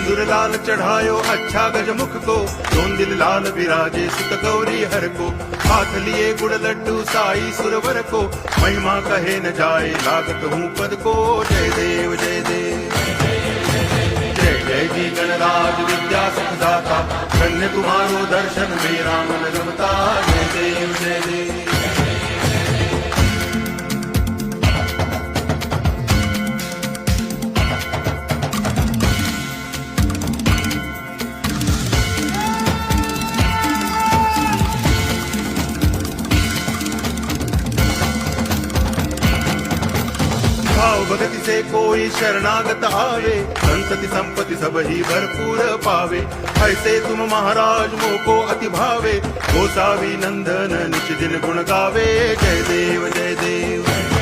सिंदूर लाल चढ़ायो अच्छा गजमुख को, दोन दिल लाल विराजे सुत गौरी हर को। हाथ लिए गुड़ लड्डू साई सुरवर को, महिमा कहे न जाए लागत हूँ पद को। जय देव जय देव जय जय जी गणराज विद्या सुखदाता, धन्य तुम्हारो दर्शन मेरा मन रमता। जय देव जय देव। भाव भगति से कोई शरणागत आवे, संतति संपत्ति सब ही भरपूर पावे। ऐसे तुम महाराज मोको अति भावे, गोसावी नंदन निच दिन गुण गावे। जय देव जय देव।